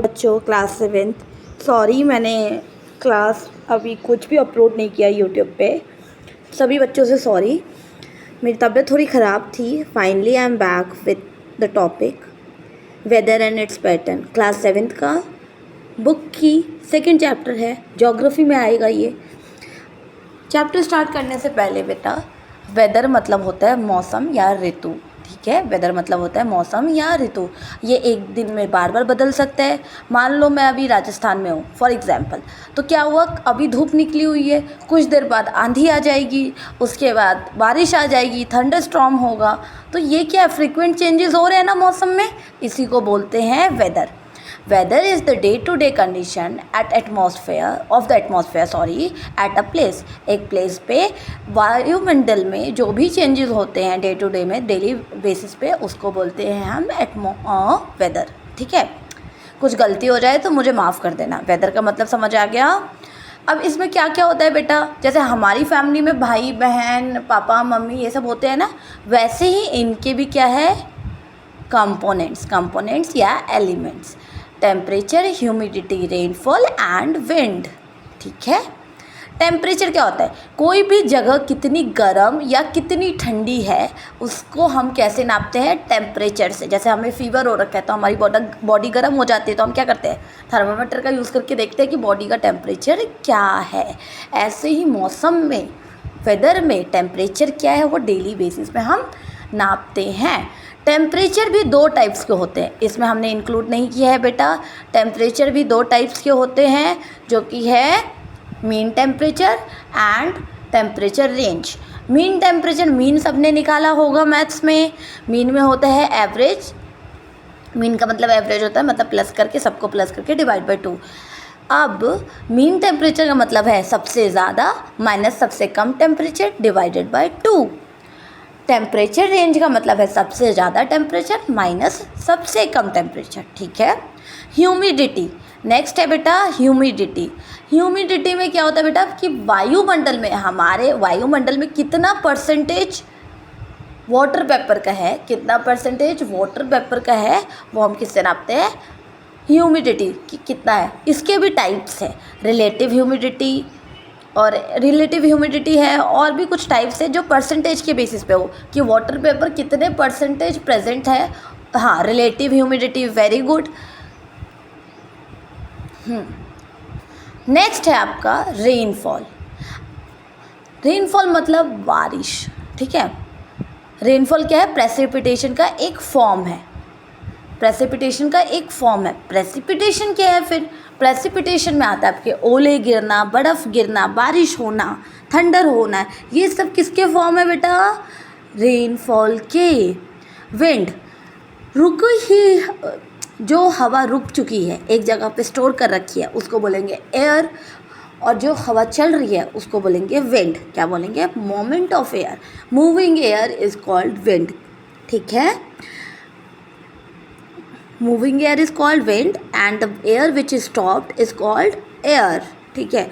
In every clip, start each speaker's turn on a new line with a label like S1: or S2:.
S1: बच्चों class 7th। Sorry मैंने class अभी कुछ भी अपलोड नहीं किया यूट्यूब पे। सभी बच्चों से सॉरी, मेरी तबीयत थोड़ी ख़राब थी। Finally I am back with the topic weather and its pattern. Class 7th का बुक की सेकंड चैप्टर है, ज्योग्राफी में आएगा ये चैप्टर। स्टार्ट करने से पहले बेटा, वेदर मतलब होता है मौसम या ऋतु, ठीक है। वेदर मतलब होता है मौसम या ऋतु। ये एक दिन में बार बार बदल सकता है। मान लो मैं अभी राजस्थान में हूँ फॉर एग्जांपल, तो क्या हुआ, अभी धूप निकली हुई है, कुछ देर बाद आंधी आ जाएगी, उसके बाद बारिश आ जाएगी, थंडर स्टॉर्म होगा। तो ये क्या फ्रीक्वेंट चेंजेस हो रहे हैं ना मौसम में, इसी को बोलते हैं weather. Weather is the day to day condition at atmosphere at a place. एक प्लेस पे वायुमंडल में जो भी चेंजेस होते हैं डे टू डे में, डेली बेसिस पे, उसको बोलते हैं हम वेदर, ठीक है। कुछ गलती हो जाए तो मुझे माफ़ कर देना। वेदर का मतलब समझ आ गया। अब इसमें क्या क्या होता है बेटा, जैसे हमारी फैमिली में भाई बहन पापा मम्मी ये सब होते हैं ना, वैसे ही इनके भी क्या है, कंपोनेंट्स या elements. Temperature, humidity, rainfall and wind, ठीक है। टेम्परेचर क्या होता है, कोई भी जगह कितनी गर्म या कितनी ठंडी है उसको हम कैसे नापते हैं, टेम्परेचर से। जैसे हमें फीवर हो रखा है तो हमारी बॉडी गर्म हो जाती है, तो हम क्या करते हैं, थर्मामीटर का यूज़ करके देखते हैं कि बॉडी का टेम्परेचर क्या है। ऐसे ही मौसम में, वेदर में टेम्परेचर क्या है वो डेली बेसिस पे हम नापते हैं। टेम्परेचर भी दो टाइप्स के होते हैं, इसमें हमने इंक्लूड नहीं किया है बेटा। टेम्परेचर भी दो टाइप्स के होते हैं, जो कि है mean temperature and temperature range. Mean temperature, mean सबने निकाला होगा मैथ्स में। मीन में होता है एवरेज, मीन का मतलब एवरेज होता है, मतलब प्लस करके, सबको प्लस करके डिवाइड बाई 2। अब मीन टेम्परेचर का मतलब है सबसे ज़्यादा माइनस सबसे कम temperature divided by 2। Temperature range का मतलब है सबसे ज़्यादा टेम्परेचर माइनस सबसे कम टेम्परेचर, ठीक है। ह्यूमिडिटी नेक्स्ट है बेटा, ह्यूमिडिटी में क्या होता है बेटा कि वायुमंडल में, हमारे वायुमंडल में कितना परसेंटेज वाटर वेपर का है, कितना परसेंटेज वाटर वेपर का है, वो हम किससे नापते हैं, ह्यूमिडिटी कि कितना है। इसके भी टाइप्स है, रिलेटिव ह्यूमिडिटी और रिलेटिव ह्यूमिडिटी है, और भी कुछ टाइप्स है जो परसेंटेज के बेसिस पे हो कि वाटर वेपर कितने परसेंटेज प्रेजेंट है। हाँ, relative humidity, very good. Next है आपका रेनफॉल। रेनफॉल मतलब बारिश, ठीक है। रेनफॉल क्या है, प्रेसिपिटेशन का एक फॉर्म है। प्रेसिपिटेशन क्या है फिर, प्रेसिपिटेशन में आता है आपके ओले गिरना, बर्फ़ गिरना, बारिश होना, थंडर होना, ये सब किसके फॉर्म है बेटा, रेनफॉल के। विंड, जो हवा रुक चुकी है, एक जगह पे स्टोर कर रखी है, उसको बोलेंगे एयर। और जो हवा चल रही है उसको बोलेंगे विंड। क्या बोलेंगे, moment of air, moving air is called wind, ठीक है। Moving air is called wind and the air which is stopped is called air, ठीक है।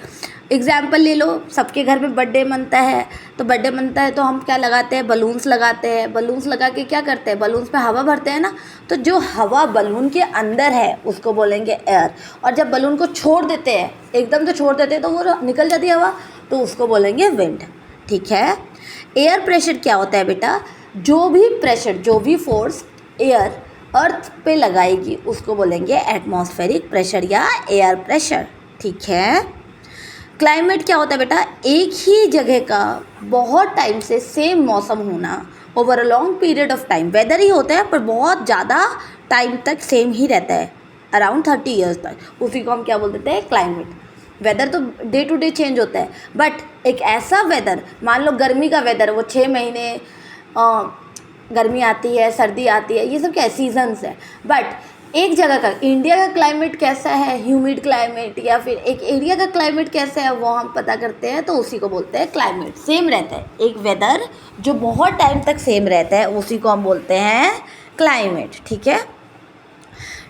S1: एग्जाम्पल ले लो, सबके घर में बर्थडे मनता है, तो हम क्या लगाते हैं, बलून्स लगाते हैं। बलून्स लगा के क्या करते हैं, बलून्स पे हवा भरते हैं ना, तो जो हवा बलून के अंदर है उसको बोलेंगे एयर। और जब बलून को छोड़ देते हैं, एकदम से छोड़ देते हैं तो वो निकल जाती है हवा, तो उसको बोलेंगे विंड, ठीक है। एयर प्रेशर क्या होता है बेटा, जो भी प्रेशर, जो भी फोर्स एयर अर्थ पे लगाएगी उसको बोलेंगे एटमॉस्फेरिक प्रेशर या एयर प्रेशर, ठीक है। क्लाइमेट क्या होता है बेटा, एक ही जगह का बहुत टाइम से सेम मौसम होना over a long period of time. Weather ही होता है पर बहुत ज़्यादा टाइम तक सेम ही रहता है, अराउंड 30 ईयर्स तक, उसी को हम क्या बोल देते हैं, क्लाइमेट। वेदर तो डे टू डे चेंज होता है, बट एक ऐसा वेदर, मान लो गर्मी का वेदर, वो 6 महीने गर्मी आती है, सर्दी आती है, ये सब क्या है, सीजन्स है। बट एक जगह का, इंडिया का क्लाइमेट कैसा है, ह्यूमिड क्लाइमेट, या फिर एक एरिया का क्लाइमेट कैसा है, वो हम पता करते हैं, तो उसी को बोलते हैं क्लाइमेट। सेम रहता है, एक वेदर जो बहुत टाइम तक सेम रहता है उसी को हम बोलते हैं क्लाइमेट, ठीक है।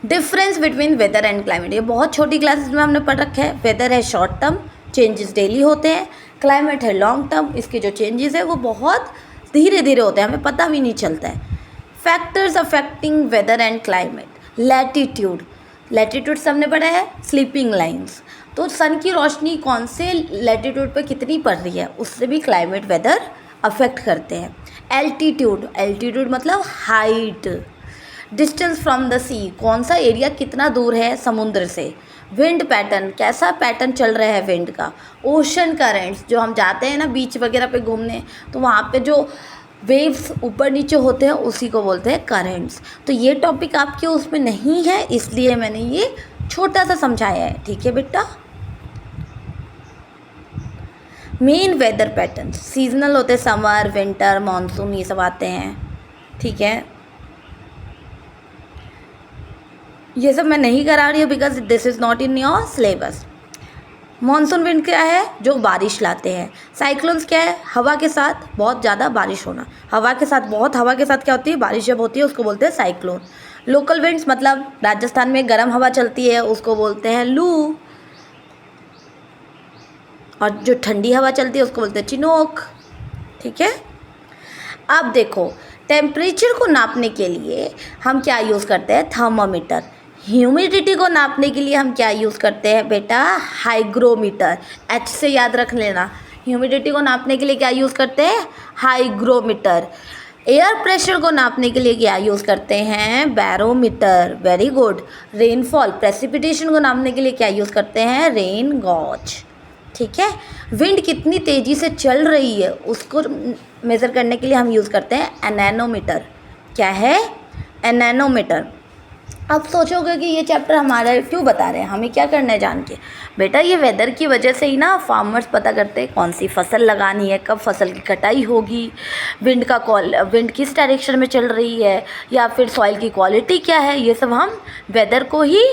S1: Difference between weather and climate, ये बहुत छोटी क्लासेस में हमने पढ़ रखा है। वेदर है शॉर्ट टर्म, चेंजेस डेली होते हैं। क्लाइमेट है लॉन्ग टर्म, इसके जो चेंजेस है वो बहुत धीरे धीरे होते हैं, हमें पता भी नहीं चलता है। Factors affecting weather and climate, latitude, latitude सबने पढ़ा है, स्लीपिंग लाइंस। तो सन की रोशनी कौन से लैटिट्यूड पे कितनी पड़ रही है उससे भी क्लाइमेट वेदर अफेक्ट करते हैं। एल्टीट्यूड, एल्टीट्यूड मतलब हाइट। डिस्टेंस फ्रॉम द सी, कौन सा एरिया कितना दूर है समुद्र से। विंड पैटर्न, कैसा पैटर्न चल रहा है विंड का। ओशन करेंट्स, जो हम जाते हैं ना बीच वगैरह पे घूमने, तो वहाँ पे जो वेव्स ऊपर नीचे होते हैं उसी को बोलते हैं करेंट्स। तो ये टॉपिक आपके उसमें नहीं है, इसलिए मैंने ये छोटा सा समझाया है, ठीक है बेटा। मेन वेदर पैटर्न सीजनल होते हैं, समर, विंटर, मानसून, ये सब आते हैं, ठीक है। ये सब मैं नहीं करा रही हूँ because this is not in your syllabus. Monsoon wind क्या है, जो बारिश लाते हैं। साइक्लोन्स क्या है, हवा के साथ बहुत ज़्यादा बारिश होना। हवा के साथ क्या होती है, बारिश जब होती है उसको बोलते हैं साइक्लोन। लोकल विंड्स मतलब राजस्थान में गर्म हवा चलती है उसको बोलते हैं लू, और जो ठंडी हवा चलती है उसको बोलते हैं चिनोक, ठीक है। अब देखो, टेम्परेचर को नापने के लिए हम क्या यूज़ करते हैं, थर्मामीटर। ह्यूमिडिटी को नापने के लिए हम क्या यूज़ करते हैं बेटा, हाइग्रोमीटर। एच से याद रख लेना। ह्यूमिडिटी को नापने के लिए क्या यूज़ करते हैं, हाइग्रोमीटर। एयर प्रेशर को नापने के लिए क्या यूज़ करते हैं, barometer. Very good. Rainfall, precipitation को नापने के लिए क्या यूज़ करते हैं, रेन गॉज, ठीक है। विंड कितनी तेज़ी से चल रही है उसको मेज़र करने के लिए हम यूज़ करते हैं एनेनोमीटर। क्या है, एनेनोमीटर। अब सोचोगे कि ये चैप्टर हमारा क्यों बता रहे हैं, हमें क्या करना है जान के। बेटा ये वेदर की वजह से ही ना फार्मर्स पता करते हैं कौन सी फसल लगानी है, कब फसल की कटाई होगी, विंड किस डायरेक्शन में चल रही है, या फिर सॉइल की क्वालिटी क्या है। ये सब हम वेदर को ही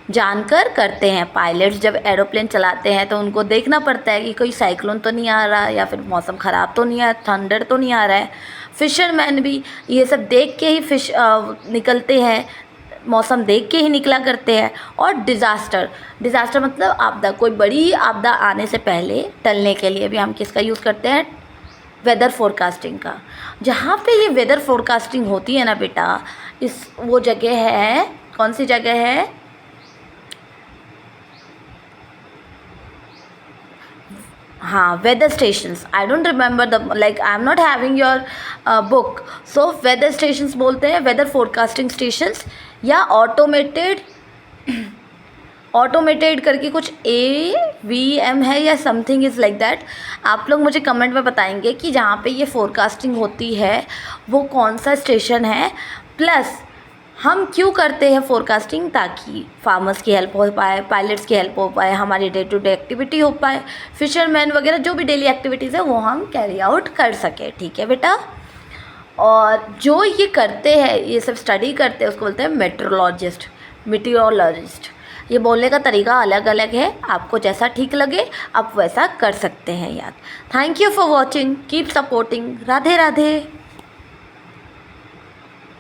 S1: जानकर करते हैं। पायलट्स जब एरोप्लेन चलाते हैं तो उनको देखना पड़ता है कि कोई साइक्लोन तो नहीं आ रहा, या फिर मौसम ख़राब तो नहीं है, थंडर तो नहीं आ रहा है। फिशरमैन भी ये सब देख के ही फिश निकलते हैं, मौसम देख के ही निकला करते हैं। और डिज़ास्टर मतलब आपदा, कोई बड़ी आपदा आने से पहले टलने के लिए भी हम किसका यूज़ करते हैं, वेदर फोरकास्टिंग का। जहाँ पे ये वेदर फोरकास्टिंग होती है ना बेटा, वो जगह है, कौन सी जगह है, हाँ, weather stations. I don't remember the, like I am not having your book, so weather stations बोलते हैं, वेदर फोरकास्टिंग स्टेशंस, या ऑटोमेटेड करके कुछ AVM है या समथिंग इज़ लाइक दैट। आप लोग मुझे कमेंट में बताएंगे कि जहाँ पे ये फोरकास्टिंग होती है वो कौन सा स्टेशन है, प्लस हम क्यों करते हैं फोरकास्टिंग, ताकि फार्मर्स की हेल्प हो पाए, पायलट्स की हेल्प हो पाए, हमारी डे टू डे एक्टिविटी हो पाए, फिशरमैन वगैरह जो भी डेली एक्टिविटीज़ है वो हम कैरी आउट कर सके, ठीक है बेटा। और जो ये करते हैं, ये सब स्टडी करते हैं, उसको बोलते हैं मेट्रोलॉजिस्ट। ये बोलने का तरीका अलग अलग है, आपको जैसा ठीक लगे आप वैसा कर सकते हैं याद। Thank you for watching, keep supporting. Radhe Radhe.